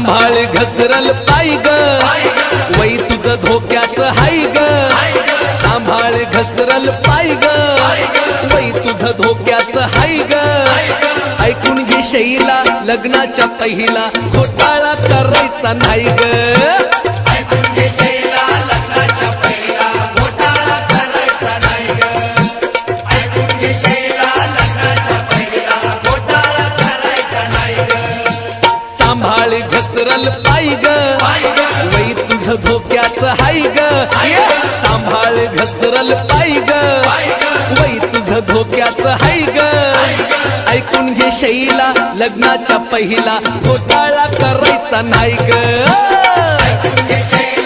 सांभाळ घसरल पाय ग वै तुझं धोक्यात हाय ग सांभाळ घसरल पाय ग वै तुझं धोक्यात हाय ग ऐकून घे शैला लग्नाच्या पहिला घोटाळा करायचा नाही ग ऐकून घे शैला लग्नाच्या पहिला घोटाळा करायचा नाही ग ऐकून घे शैला लग्नाच्या पहिला घोटाळा करायचा नाही ग सांभाळ घसरल पाय ग वै तुझं धोक्यात हाय ग सांभाळ घसरल पाय ग वै तुझं धोक्यात हाय ग ऐकून घे शैला लग्नाच्या पहिला घोटाळा करायचा नाही ग ऐकून घे शैला